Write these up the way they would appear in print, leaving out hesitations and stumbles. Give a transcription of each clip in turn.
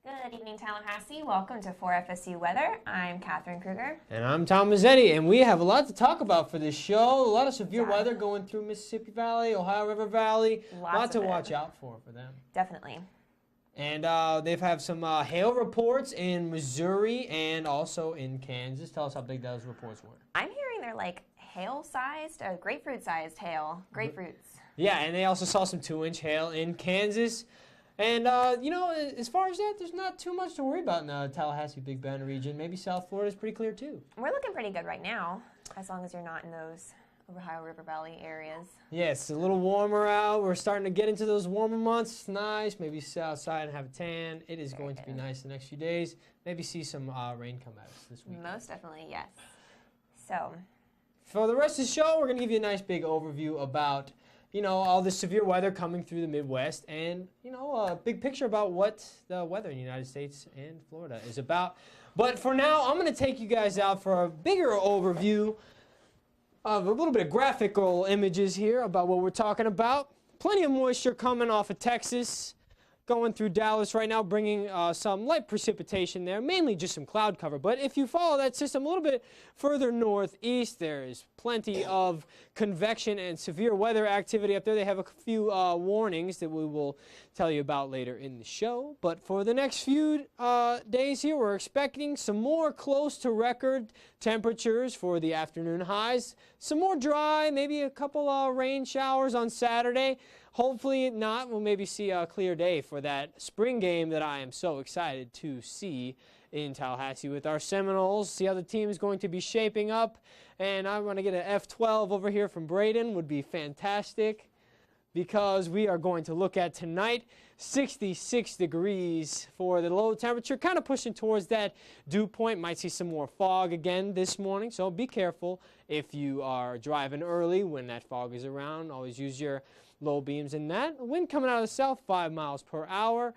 Good evening, Tallahassee. Welcome to 4FSU Weather. I'm Katharine Krueger. And I'm Tom Mazzetti, and we have a lot to talk about for this show. A lot of severe weather going through Mississippi Valley, Ohio River Valley. A lot to watch out for them. Definitely. And they've had some hail reports in Missouri and also in Kansas. Tell us how big those reports were. I'm hearing they're like hail-sized, grapefruit-sized hail. Grapefruits. Yeah, and they also saw some 2-inch hail in Kansas. And, you know, as far as that, there's not too much to worry about in the Tallahassee, Big Bend region. Maybe South Florida is pretty clear, too. We're looking pretty good right now, as long as you're not in those Ohio River Valley areas. Yeah, it's a little warmer out. We're starting to get into those warmer months. It's nice. Maybe sit outside and have a tan. It is going to be nice the next few days. Maybe see some rain come at us this week. Most definitely, yes. So, for the rest of the show, we're going to give you a nice big overview about, you know, all the severe weather coming through the Midwest and, you know, a big picture about what the weather in the United States and Florida is about. But for now, I'm going to take you guys out for a bigger overview of a little bit of graphical images here about what we're talking about. Plenty of moisture coming off of Texas, going through Dallas right now, bringing some light precipitation there, mainly just some cloud cover. But if you follow that system a little bit further northeast, there is plenty of convection and severe weather activity up there. They have a few warnings that we will tell you about later in the show. But for the next few days here, we're expecting some more close to record temperatures for the afternoon highs. Some more dry, maybe a couple rain showers on Saturday. Hopefully not. We'll maybe see a clear day for that spring game that I am so excited to see in Tallahassee with our Seminoles. See how the team is going to be shaping up. And I want to get an F12 over here from Braden. Would be fantastic because we are going to look at tonight 66 degrees for the low temperature, kind of pushing towards that dew point. Might see some more fog again this morning, so be careful if you are driving early when that fog is around. Always use your low beams in that. Wind coming out of the south, 5 miles per hour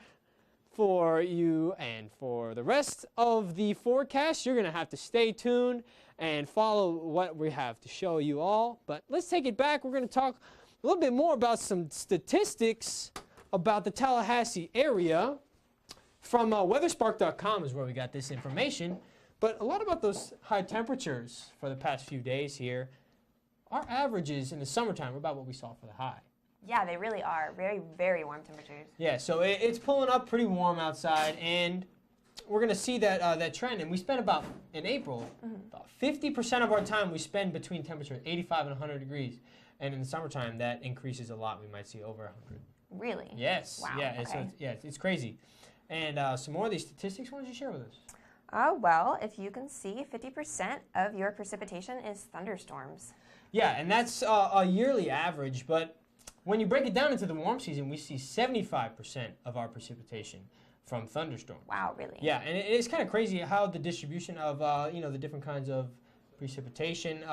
for you. And for the rest of the forecast, you're going to have to stay tuned and follow what we have to show you all. But let's take it back. We're going to talk a little bit more about some statistics about the Tallahassee area. From weatherspark.com is where we got this information. But a lot about those high temperatures for the past few days here. Our averages in the summertime are about what we saw for the high. yeah, they really are. Very, very warm temperatures. Yeah, so it's pulling up pretty warm outside, and we're going to see that that trend. And we spend about, in April, about 50% of our time we spend between temperatures 85 and 100 degrees. And in the summertime, that increases a lot. We might see over 100. Really? Yes. Wow. Yeah, Okay. it's crazy. And some more of these statistics, why don't you share with us? Well, if you can see, 50% of your precipitation is thunderstorms. Yeah, and that's a yearly average, but when you break it down into the warm season, we see 75% of our precipitation from thunderstorms. Wow, really? Yeah, and it's kind of crazy how the distribution of the different kinds of precipitation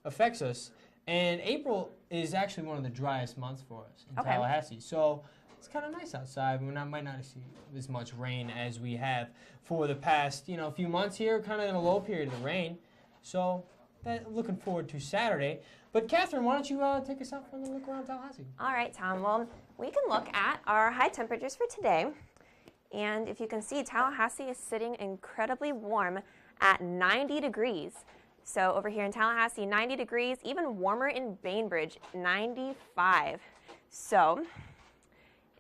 affects us. And April is actually one of the driest months for us in Tallahassee. So it's kind of nice outside. We might not see as much rain as we have for the past few months here, kind of in a low period of the rain. So looking forward to Saturday. But Katharine, why don't you take us out for a little look around Tallahassee? All right, Tom. Well, we can look at our high temperatures for today. And if you can see, Tallahassee is sitting incredibly warm at 90 degrees. So over here in Tallahassee, 90 degrees, even warmer in Bainbridge, 95. So,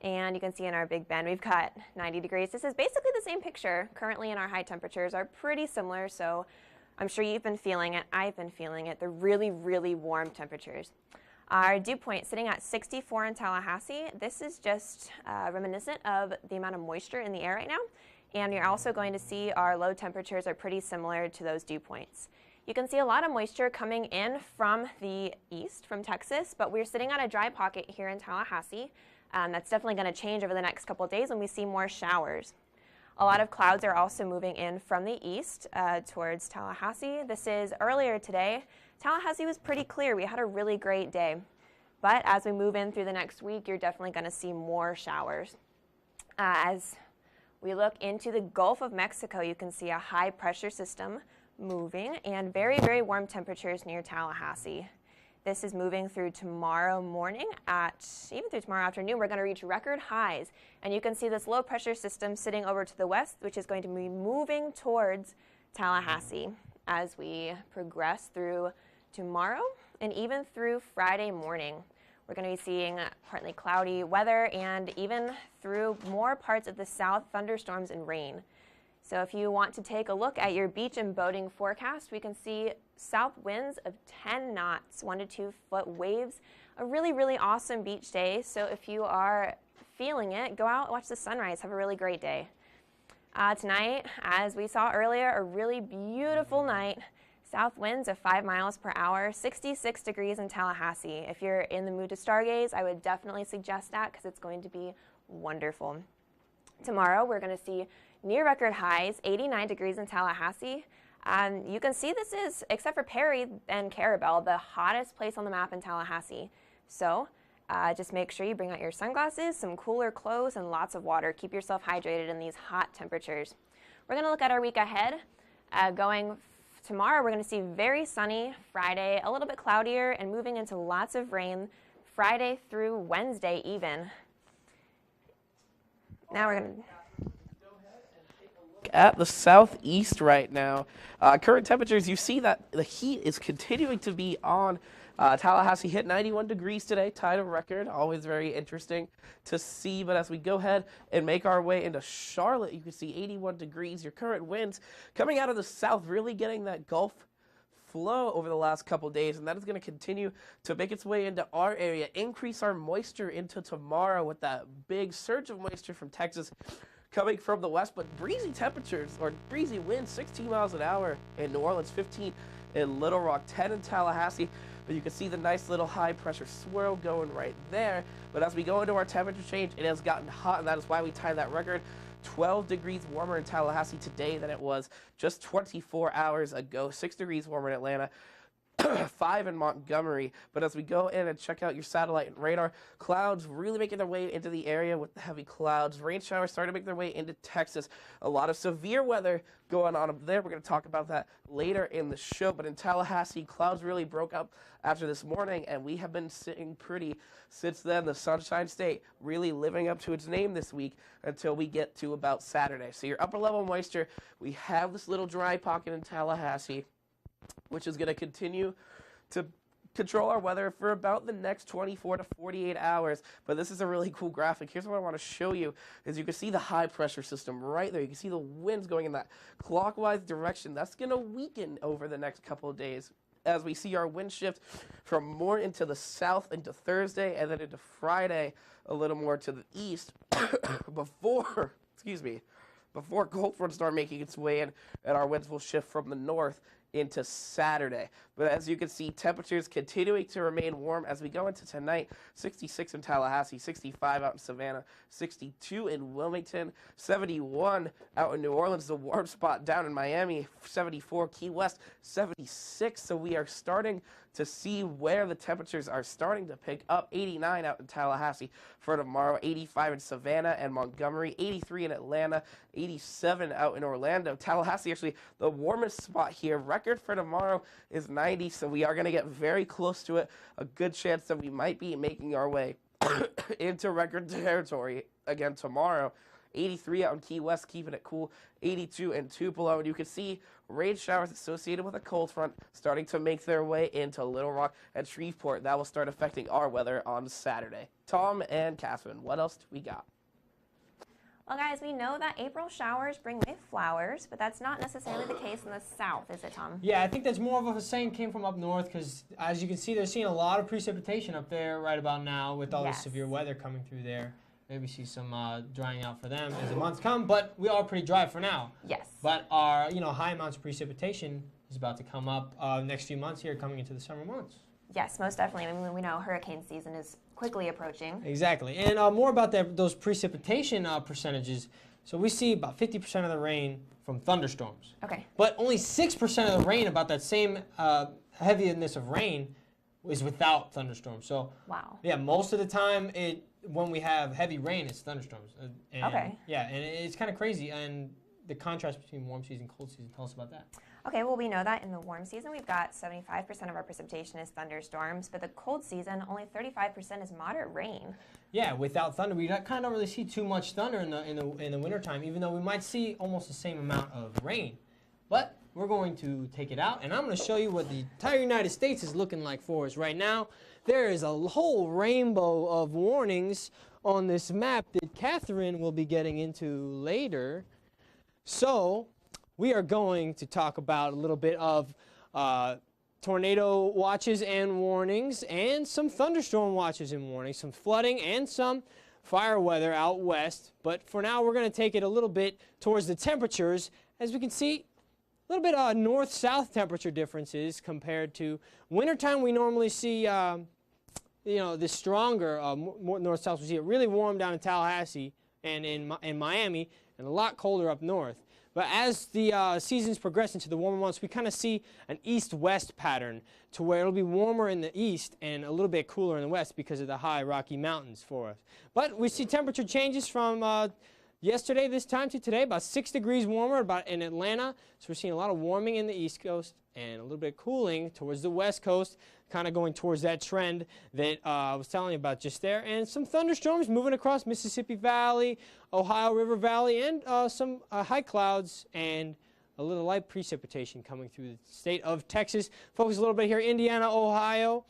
and you can see in our Big Bend, we've got 90 degrees. This is basically the same picture. Currently in our high temperatures are pretty similar, so I'm sure you've been feeling it. I've been feeling it. They're really, really warm temperatures. Our dew point sitting at 64 in Tallahassee. This is just reminiscent of the amount of moisture in the air right now. And you're also going to see our low temperatures are pretty similar to those dew points. You can see a lot of moisture coming in from the east, from Texas, but we're sitting on a dry pocket here in Tallahassee. That's definitely going to change over the next couple of days when we see more showers. A lot of clouds are also moving in from the east towards Tallahassee. This is earlier today. Tallahassee was pretty clear. We had a really great day. But as we move in through the next week, you're definitely going to see more showers. As we look into the Gulf of Mexico, you can see a high pressure system moving and very, very warm temperatures near Tallahassee. This is moving through tomorrow morning even through tomorrow afternoon. We're going to reach record highs. And you can see this low pressure system sitting over to the west, which is going to be moving towards Tallahassee as we progress through tomorrow and even through Friday morning. We're going to be seeing partly cloudy weather and even through more parts of the south, thunderstorms and rain. So if you want to take a look at your beach and boating forecast, we can see south winds of 10 knots, 1 to 2 foot waves. A really, really awesome beach day. So if you are feeling it, go out and watch the sunrise. Have a really great day. Tonight, as we saw earlier, a really beautiful night. South winds of 5 miles per hour, 66 degrees in Tallahassee. If you're in the mood to stargaze, I would definitely suggest that because it's going to be wonderful. Tomorrow, we're going to see near record highs, 89 degrees in Tallahassee. You can see this is, except for Perry and Carabel, the hottest place on the map in Tallahassee. So just make sure you bring out your sunglasses, some cooler clothes, and lots of water. Keep yourself hydrated in these hot temperatures. We're going to look at our week ahead. Tomorrow, we're going to see very sunny. Friday, a little bit cloudier and moving into lots of rain. Friday through Wednesday even. Now we're going to at the southeast right now. Current temperatures, you see that the heat is continuing to be on. Tallahassee hit 91 degrees today, tied a record. Always very interesting to see. But as we go ahead and make our way into Charlotte, you can see 81 degrees. Your current winds coming out of the south, really getting that Gulf flow over the last couple days, and that is going to continue to make its way into our area, increase our moisture into tomorrow with that big surge of moisture from Texas coming from the west, but breezy temperatures or breezy winds, 16 miles an hour in New Orleans, 15 in Little Rock, 10 in Tallahassee. But you can see the nice little high pressure swirl going right there. But as we go into our temperature change, it has gotten hot, and that is why we tied that record. 12 degrees warmer in Tallahassee today than it was just 24 hours ago. 6 degrees warmer in Atlanta. 5 in Montgomery. But as we go in and check out your satellite and radar, clouds really making their way into the area with the heavy clouds. Rain showers starting to make their way into Texas. A lot of severe weather going on up there. We're going to talk about that later in the show. But in Tallahassee, clouds really broke up after this morning, and we have been sitting pretty since then. The Sunshine State really living up to its name this week until we get to about Saturday. So your upper level moisture, we have this little dry pocket in Tallahassee, which is going to continue to control our weather for about the next 24 to 48 hours. But this is a really cool graphic. Here's what I want to show you is you can see the high pressure system right there. You can see the winds going in that clockwise direction. That's going to weaken over the next couple of days as we see our wind shift from more into the south into Thursday and then into Friday a little more to the east before cold front start making its way in, and our winds will shift from the north into Saturday. But as you can see, temperatures continuing to remain warm as we go into tonight. 66 in Tallahassee, 65 out in Savannah, 62 in Wilmington, 71 out in New Orleans, the warm spot down in Miami, 74 Key West, 76. So we are starting to see where the temperatures are starting to pick up. 89 out in Tallahassee for tomorrow, 85 in Savannah and Montgomery, 83 in Atlanta, 87 out in Orlando. Tallahassee, actually the warmest spot here. Record for tomorrow is 90, so we are going to get very close to it. A good chance that we might be making our way into record territory again tomorrow. 83 out in Key West, keeping it cool. 82 in Tupelo, and you can see rain showers associated with a cold front starting to make their way into Little Rock and Shreveport. That will start affecting our weather on Saturday. Tom and Katharine, what else do we got? Well, guys, we know that April showers bring with flowers, but that's not necessarily the case in the south, is it, Tom? Yeah, I think that's more of a saying came from up north because, as you can see, they're seeing a lot of precipitation up there right about now with all the severe weather coming through there. Maybe see some drying out for them as the months come, but we are pretty dry for now. Yes. But our high amounts of precipitation is about to come up next few months here, coming into the summer months. Yes, most definitely. I mean, we know hurricane season is quickly approaching. Exactly. And more about those precipitation percentages. So we see about 50% of the rain from thunderstorms. Okay. But only 6% of the rain, about that same heaviness of rain, is without thunderstorms. So wow. Yeah, most of the time when we have heavy rain, it's thunderstorms. Okay. Yeah, and it's kind of crazy. And the contrast between warm season and cold season, tell us about that. Okay, well, we know that in the warm season, we've got 75% of our precipitation is thunderstorms, but the cold season, only 35% is moderate rain. Yeah, without thunder, we kind of don't really see too much thunder in the wintertime, even though we might see almost the same amount of rain. But we're going to take it out, and I'm going to show you what the entire United States is looking like for us right now. There is a whole rainbow of warnings on this map that Katharine will be getting into later. So we are going to talk about a little bit of tornado watches and warnings, and some thunderstorm watches and warnings, some flooding and some fire weather out west. But for now, we're going to take it a little bit towards the temperatures. As we can see, a little bit north-south temperature differences compared to wintertime. We normally see this stronger north-south. We see it really warm down in Tallahassee and in Miami, and a lot colder up north. But as the seasons progress into the warmer months, we kind of see an east-west pattern to where it'll be warmer in the east and a little bit cooler in the west because of the high Rocky Mountains for us. But we see temperature changes from yesterday this time to today, about 6 degrees warmer about in Atlanta. So we're seeing a lot of warming in the east coast and a little bit cooling towards the west coast, kind of going towards that trend that I was telling you about just there. And some thunderstorms moving across Mississippi Valley, Ohio River Valley, and some high clouds and a little light precipitation coming through the state of Texas. Focus a little bit here, Indiana, Ohio.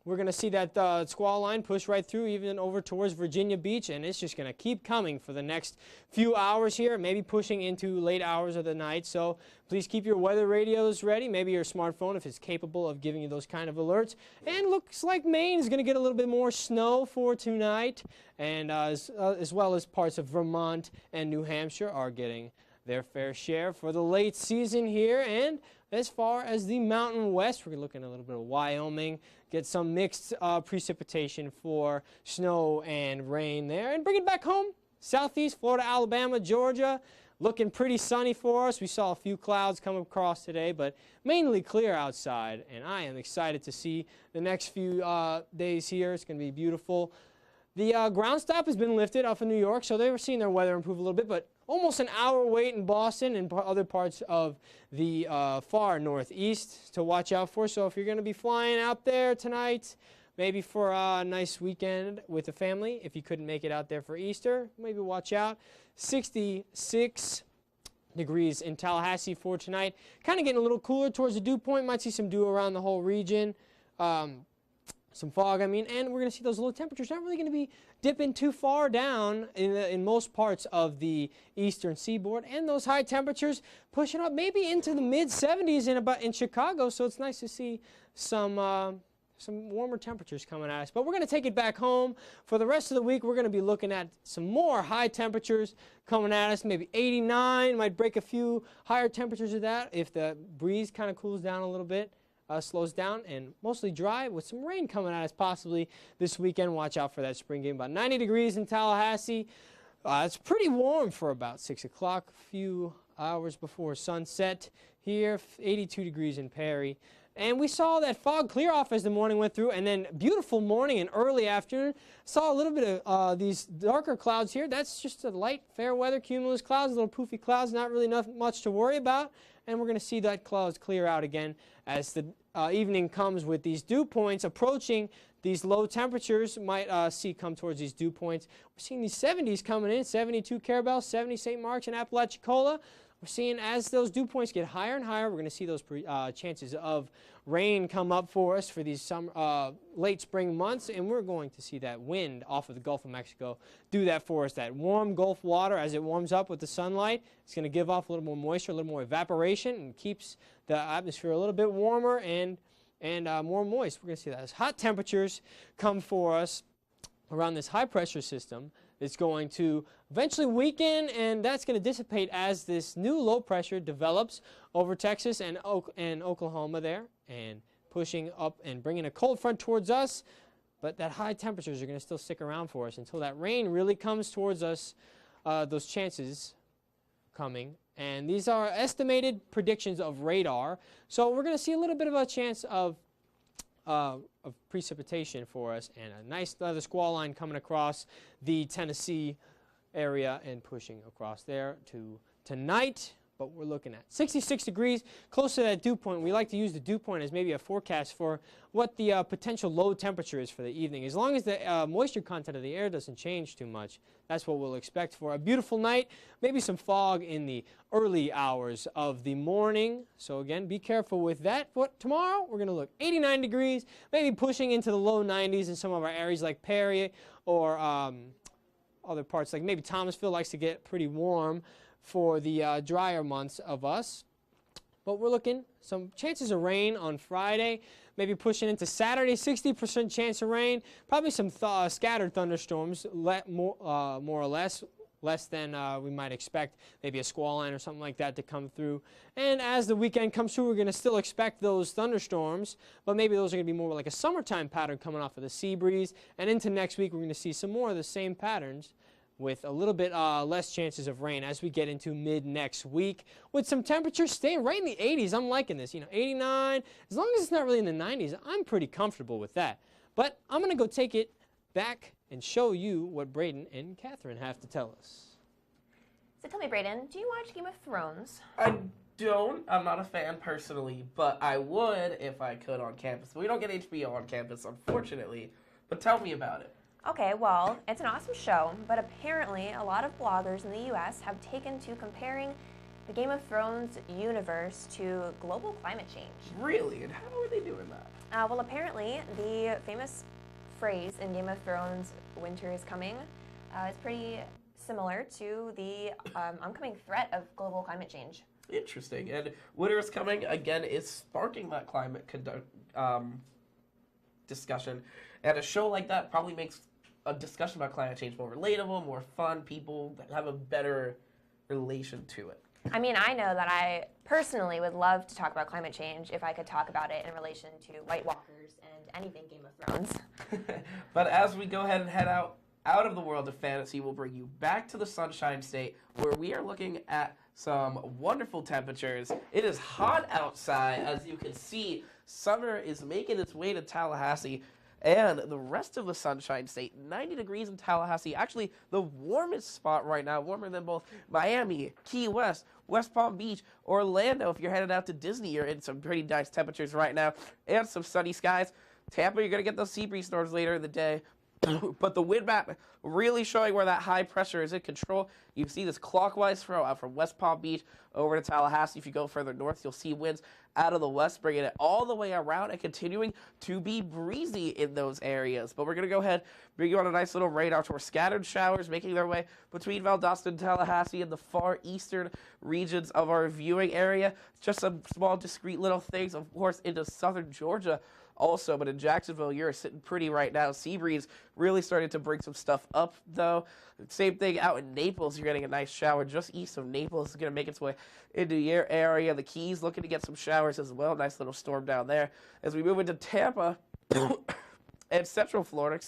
We're going to see that squall line push right through, even over towards Virginia Beach, and it's just going to keep coming for the next few hours here, maybe pushing into late hours of the night. So please keep your weather radios ready, maybe your smartphone if it's capable of giving you those kind of alerts. And looks like Maine is going to get a little bit more snow for tonight, and as well as parts of Vermont and New Hampshire are getting their fair share for the late season here. And as far as the Mountain West, we're looking at a little bit of Wyoming, get some mixed precipitation for snow and rain there. And bring it back home, southeast, Florida, Alabama, Georgia, looking pretty sunny for us. We saw a few clouds come across today, but mainly clear outside. And I am excited to see the next few days here. It's going to be beautiful. The ground stop has been lifted off of New York, so they were seeing their weather improve a little bit, but almost an hour wait in Boston and other parts of the far northeast to watch out for. So if you're going to be flying out there tonight, maybe for a nice weekend with the family, if you couldn't make it out there for Easter, maybe watch out. 66 degrees in Tallahassee for tonight. Kind of getting a little cooler towards the dew point. Might see some dew around the whole region. Some fog, and we're going to see those low temperatures not really going to be dipping too far down in most parts of the eastern seaboard, and those high temperatures pushing up maybe into the mid-70s in Chicago. So it's nice to see some warmer temperatures coming at us. But we're going to take it back home. For the rest of the week, we're going to be looking at some more high temperatures coming at us. Maybe 89, might break a few higher temperatures of that if the breeze kind of cools down a little bit. Slows down, and mostly dry with some rain coming at us possibly this weekend. Watch out for that spring game. About 90 degrees in Tallahassee. It's pretty warm for about 6 o'clock, a few hours before sunset here. 82 degrees in Perry. And we saw that fog clear off as the morning went through, and then beautiful morning and early afternoon. Saw a little bit of these darker clouds here. That's just a light, fair weather cumulus clouds, little poofy clouds, not really much to worry about. And we're going to see that clouds clear out again as the evening comes with these dew points approaching. These low temperatures might see come towards these dew points. We're seeing these 70s coming in, 72 Carabel, 70 St. Mark's and Apalachicola. We're seeing as those dew points get higher and higher, we're going to see those chances of rain come up for us for these late spring months, and we're going to see that wind off of the Gulf of Mexico do that for us. That warm Gulf water, as it warms up with the sunlight, it's going to give off a little more moisture, a little more evaporation, and keeps the atmosphere a little bit warmer and more moist. We're going to see that as hot temperatures come for us around this high pressure system. It's going to eventually weaken, and that's going to dissipate as this new low pressure develops over Texas and Oklahoma there, and pushing up and bringing a cold front towards us. But that high temperatures are going to still stick around for us until that rain really comes towards us, those chances coming. And these are estimated predictions of radar. So we're going to see a little bit of a chance of precipitation for us, and a nice another squall line coming across the Tennessee area and pushing across there to tonight. but we're looking at 66 degrees, close to that dew point. We like to use the dew point as maybe a forecast for what the potential low temperature is for the evening. As long as the moisture content of the air doesn't change too much, that's what we'll expect for a beautiful night. Maybe some fog in the early hours of the morning. So again, be careful with that. But tomorrow, we're going to look 89 degrees, maybe pushing into the low 90s in some of our areas like Perry or other parts like maybe Thomasville likes to get pretty warm for the drier months of us. But we're looking some chances of rain on Friday, maybe pushing into Saturday, 60% chance of rain, probably some scattered thunderstorms, more or less than we might expect, maybe a squall line or something like that to come through. And as the weekend comes through, we're going to still expect those thunderstorms, but maybe those are going to be more like a summertime pattern coming off of the sea breeze. And into next week, we're going to see some more of the same patterns with a little bit less chances of rain as we get into mid-next week, with some temperatures staying right in the 80s. I'm liking this, 89. As long as it's not really in the 90s, I'm pretty comfortable with that. But I'm going to go take it back and show you what Braden and Katharine have to tell us. So tell me, Braden, do you watch Game of Thrones? I don't. I'm not a fan personally, but I would if I could on campus. We don't get HBO on campus, unfortunately. But tell me about it. Okay, well, it's an awesome show, but apparently a lot of bloggers in the U.S. have taken to comparing the Game of Thrones universe to global climate change. Really? And how are they doing that? Well, apparently the famous phrase in Game of Thrones, "winter is coming," is pretty similar to the oncoming threat of global climate change. Interesting. And winter is coming, again, is sparking that climate discussion. And a show like that probably makes a discussion about climate change more relatable, more fun, people that have a better relation to it. I mean, I know that I personally would love to talk about climate change if I could talk about it in relation to White Walkers and anything Game of Thrones. But as we go ahead and head out of the world of fantasy, we'll bring you back to the Sunshine State, where we are looking at some wonderful temperatures. It is hot outside. As you can see, summer is making its way to Tallahassee. And the rest of the Sunshine State, 90 degrees in Tallahassee, actually the warmest spot right now, warmer than both Miami, Key West, West Palm Beach, Orlando. If you're headed out to Disney, you're in some pretty nice temperatures right now, and some sunny skies. Tampa, you're going to get those sea breeze storms later in the day. But the wind map really showing where that high pressure is in control. You see this clockwise throw out from West Palm Beach over to Tallahassee. If you go further north, you'll see winds out of the west, bringing it all the way around and continuing to be breezy in those areas. But we're going to go ahead, bring you on a nice little radar tour. Scattered showers making their way between Valdosta and Tallahassee and the far eastern regions of our viewing area. Just some small, discrete little things, of course, into southern Georgia also, but in Jacksonville, you're sitting pretty right now. Sea breeze really starting to bring some stuff up, though. Same thing out in Naples. You're getting a nice shower just east of Naples. It's going to make its way into your area. The Keys looking to get some showers as well. Nice little storm down there. As we move into Tampa and Central Florida,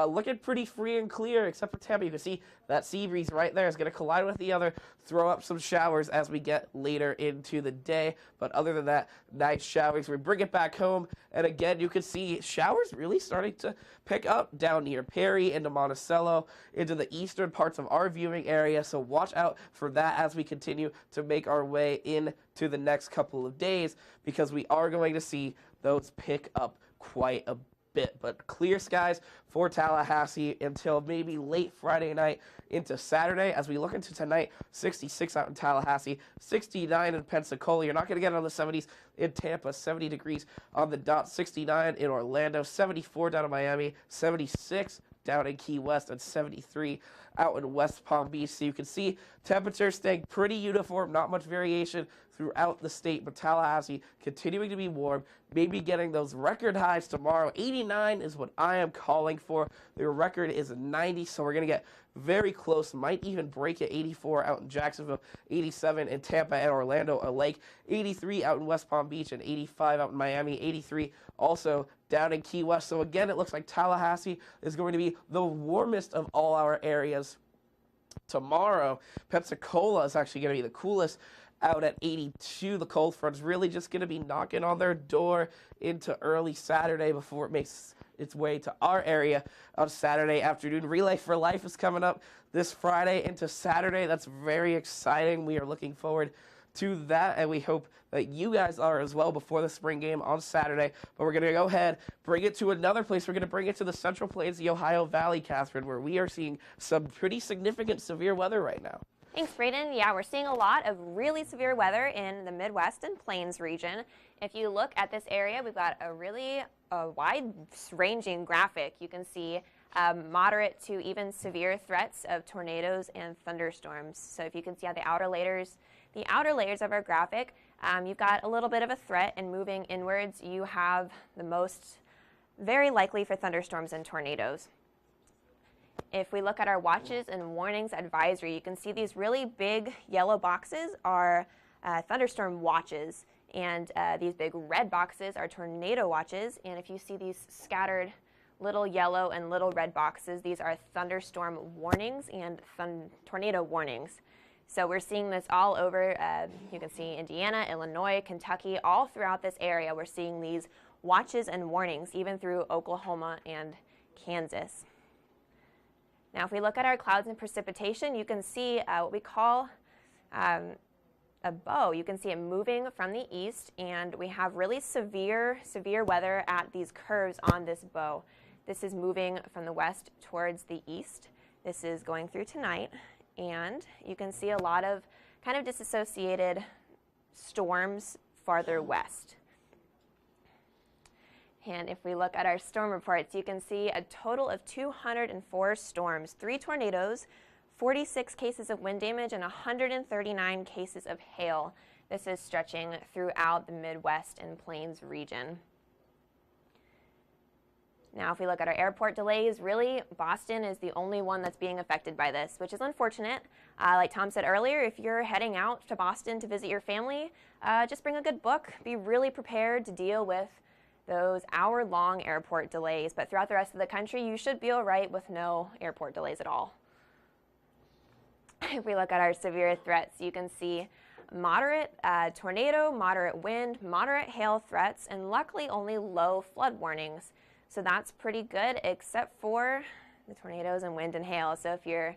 looking pretty free and clear, except for Tampa. You can see that sea breeze right there is going to collide with the other, throw up some showers as we get later into the day. But other than that, nice showers. We bring it back home, and again, you can see showers really starting to pick up down near Perry, into Monticello, into the eastern parts of our viewing area. So watch out for that as we continue to make our way into the next couple of days, because we are going to see those pick up quite a bit. But clear skies for Tallahassee until maybe late Friday night into Saturday. As we look into tonight, 66 out in Tallahassee, 69 in Pensacola. You're not going to get on the 70s in Tampa, 70 degrees on the dot, 69 in Orlando, 74 down in Miami, 76 down in Key West, and 73 out in West Palm Beach. So you can see temperatures staying pretty uniform, not much variation throughout the state, but Tallahassee continuing to be warm, maybe getting those record highs tomorrow. 89 is what I am calling for. The record is 90, so we're going to get very close, might even break it. 84 out in Jacksonville, 87 in Tampa and Orlando alike, 83 out in West Palm Beach, and 85 out in Miami, 83 also down in Key West. So again, it looks like Tallahassee is going to be the warmest of all our areas tomorrow. Pensacola is actually going to be the coolest, out at 82. The cold front's really just going to be knocking on their door into early Saturday before it makes its way to our area on Saturday afternoon. Relay for Life is coming up this Friday into Saturday. That's very exciting. We are looking forward to that, and we hope that you guys are as well before the spring game on Saturday. But we're going to go ahead, bring it to another place. We're going to bring it to the Central Plains, the Ohio Valley, Katharine, where we are seeing some pretty significant severe weather right now. Thanks, Braden. Yeah, we're seeing a lot of really severe weather in the Midwest and Plains region. If you look at this area, we've got a really wide-ranging graphic. You can see moderate to even severe threats of tornadoes and thunderstorms. So if you can see on the outer layers of our graphic, you've got a little bit of a threat, and moving inwards, you have the most very likely for thunderstorms and tornadoes. If we look at our watches and warnings advisory, you can see these really big yellow boxes are thunderstorm watches, and these big red boxes are tornado watches. And if you see these scattered little yellow and little red boxes, these are thunderstorm warnings and tornado warnings. So we're seeing this all over. You can see Indiana, Illinois, Kentucky, all throughout this area. We're seeing these watches and warnings, even through Oklahoma and Kansas. Now, if we look at our clouds and precipitation, you can see what we call a bow. You can see it moving from the east, and we have really severe weather at these curves on this bow. This is moving from the west towards the east. This is going through tonight, and you can see a lot of kind of disassociated storms farther west. And if we look at our storm reports, you can see a total of 204 storms, 3 tornadoes, 46 cases of wind damage, and 139 cases of hail. This is stretching throughout the Midwest and Plains region. Now, if we look at our airport delays, really, Boston is the only one that's being affected by this, which is unfortunate. Like Tom said earlier, if you're heading out to Boston to visit your family, just bring a good book. Be really prepared to deal with those hour-long airport delays. But throughout the rest of the country, you should be all right with no airport delays at all. If we look at our severe threats, you can see moderate tornado, moderate wind, moderate hail threats, and luckily only low flood warnings. So that's pretty good, except for the tornadoes and wind and hail. So if you're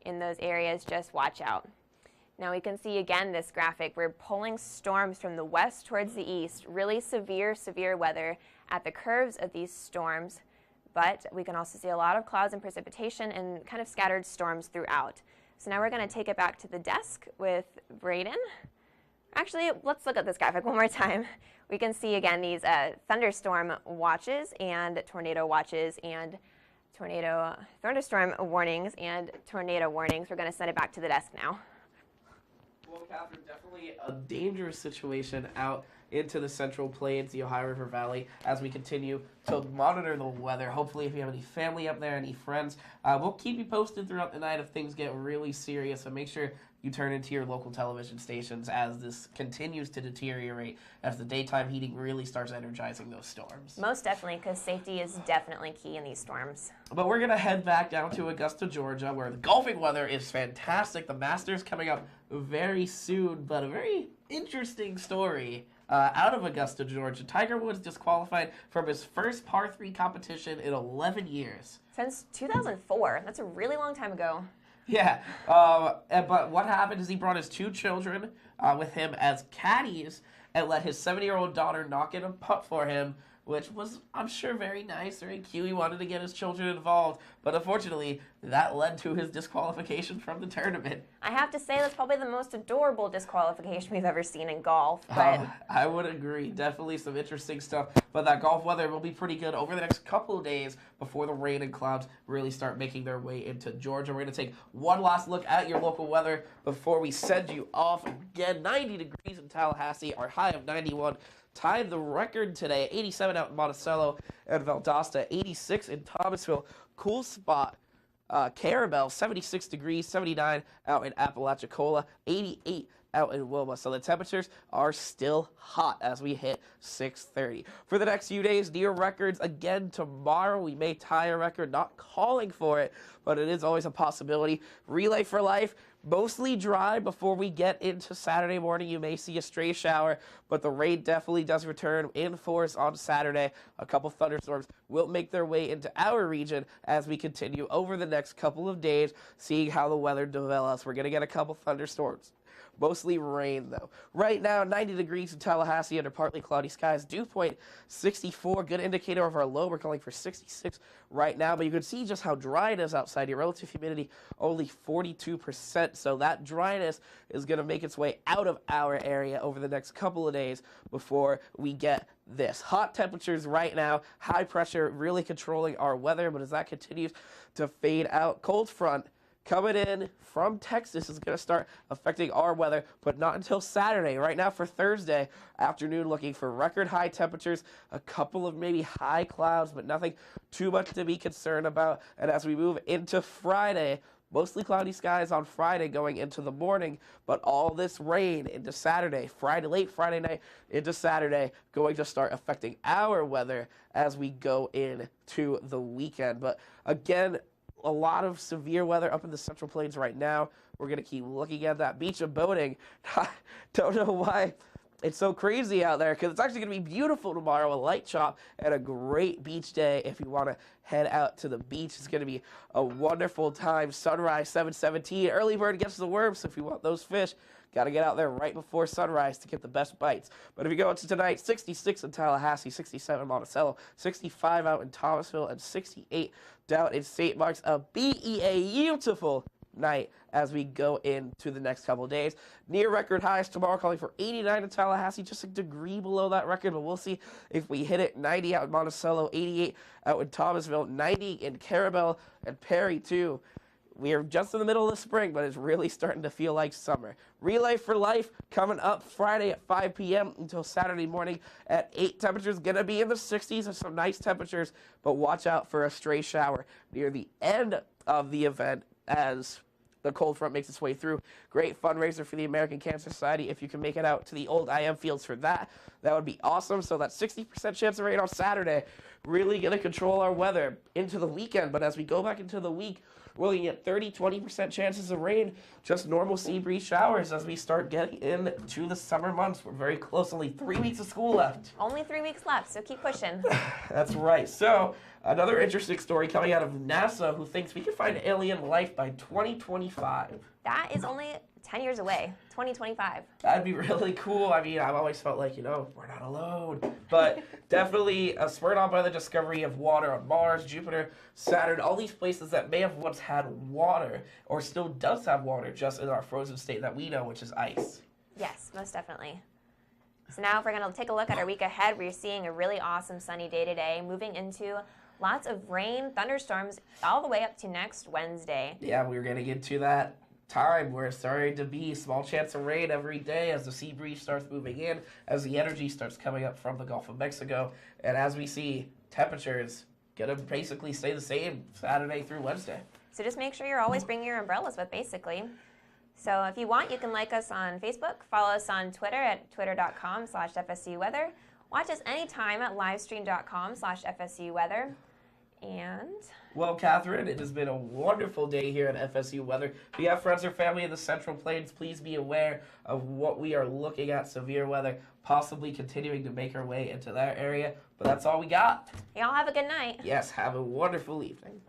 in those areas, just watch out. Now we can see again this graphic. We're pulling storms from the west towards the east. Really severe weather at the curves of these storms. But we can also see a lot of clouds and precipitation and kind of scattered storms throughout. So now we're going to take it back to the desk with Braden. Actually, let's look at this graphic one more time. We can see again these thunderstorm watches and tornado watches and thunderstorm warnings and tornado warnings. We're going to send it back to the desk now. Well, Katharine, definitely a dangerous situation out into the Central Plains, the Ohio River Valley, as we continue to monitor the weather. Hopefully, if you have any family up there, any friends, we'll keep you posted throughout the night if things get really serious. So make sure you turn into your local television stations as this continues to deteriorate, as the daytime heating really starts energizing those storms. Most definitely, because safety is definitely key in these storms. But we're going to head back down to Augusta, Georgia, where the golfing weather is fantastic. The Masters coming up very soon, but a very interesting story out of Augusta, Georgia. Tiger Woods disqualified from his first par 3 competition in 11 years. Since 2004. That's a really long time ago. Yeah, but what happened is he brought his 2 children with him as caddies and let his 7-year-old daughter knock in a putt for him, which was, I'm sure, very nice, very cute. He wanted to get his children involved, but unfortunately, that led to his disqualification from the tournament. I have to say that's probably the most adorable disqualification we've ever seen in golf. But I would agree. Definitely some interesting stuff. But that golf weather will be pretty good over the next couple of days before the rain and clouds really start making their way into Georgia. We're going to take one last look at your local weather before we send you off. Again, 90 degrees in Tallahassee, our high of 91. Tied the record today, 87 out in Monticello and Valdosta, 86 in Thomasville. Cool spot, Carabel, 76 degrees, 79 out in Apalachicola, 88 out in Wilma. So the temperatures are still hot as we hit 6:30. For the next few days, near records again tomorrow. We may tie a record, not calling for it, but it is always a possibility. Relay for life. Mostly dry before we get into Saturday morning. You may see a stray shower, but the rain definitely does return in force on Saturday. A couple thunderstorms will make their way into our region as we continue over the next couple of days, seeing how the weather develops. We're going to get a couple thunderstorms. Mostly rain, though. Right now, 90 degrees in Tallahassee under partly cloudy skies. Dew point 64. Good indicator of our low. We're calling for 66 right now. But you can see just how dry it is outside here. Relative humidity only 42%. So that dryness is going to make its way out of our area over the next couple of days before we get this. Hot temperatures right now. High pressure really controlling our weather. But as that continues to fade out, cold front coming in from Texas is going to start affecting our weather, but not until Saturday. Right now for Thursday afternoon, looking for record high temperatures, a couple of maybe high clouds, but nothing too much to be concerned about. And as we move into Friday, mostly cloudy skies on Friday going into the morning, but all this rain into Saturday, late Friday night into Saturday, going to start affecting our weather as we go into the weekend. But again, a lot of severe weather up in the Central Plains right now. We're going to keep looking at that beach and boating. I don't know why it's so crazy out there, because it's actually going to be beautiful tomorrow, a light chop and a great beach day. If you want to head out to the beach, it's going to be a wonderful time. Sunrise 7:17. Early bird gets the worm, so if you want those fish, got to get out there right before sunrise to get the best bites. But if you go into tonight, 66 in Tallahassee, 67 in Monticello, 65 out in Thomasville, and 68 down in St. Mark's. A beautiful night as we go into the next couple of days. Near record highs tomorrow, calling for 89 in Tallahassee, just a degree below that record, but we'll see if we hit it. 90 out in Monticello, 88 out in Thomasville, 90 in Carabel and Perry too. We are just in the middle of the spring, but it's really starting to feel like summer. Relay for life coming up Friday at 5 p.m. until Saturday morning at 8. Temperatures going to be in the 60s and some nice temperatures, but watch out for a stray shower near the end of the event as the cold front makes its way through. Great fundraiser for the American Cancer Society. If you can make it out to the old IM fields for that, that would be awesome. So that 60% chance of rain on Saturday, really going to control our weather into the weekend. But as we go back into the week, we're looking at 30-20% chances of rain, just normal sea breeze showers as we start getting into the summer months. We're very close, only 3 weeks of school left. Only 3 weeks left, so keep pushing. That's right. So another interesting story coming out of NASA, who thinks we can find alien life by 2025. That is only 10 years away, 2025. That'd be really cool. I mean, I've always felt like, we're not alone. But definitely spurred on by the discovery of water on Mars, Jupiter, Saturn, all these places that may have once had water or still does have water just in our frozen state that we know, which is ice. Yes, most definitely. So now if we're going to take a look at our week ahead, we're seeing a really awesome sunny day today, moving into lots of rain, thunderstorms, all the way up to next Wednesday. Yeah, we're going to get to that time where it's starting to be small chance of rain every day as the sea breeze starts moving in, as the energy starts coming up from the Gulf of Mexico, and as we see temperatures gonna basically stay the same Saturday through Wednesday. So just make sure you're always bringing your umbrellas with, basically. So if you want, you can like us on Facebook, follow us on Twitter at twitter.com/FSU Weather, watch us anytime at livestream.com/FSU Weather, and... Well, Katharine, it has been a wonderful day here at FSU Weather. If you have friends or family in the Central Plains, please be aware of what we are looking at, severe weather, possibly continuing to make our way into that area. But that's all we got. Y'all have a good night. Yes, have a wonderful evening.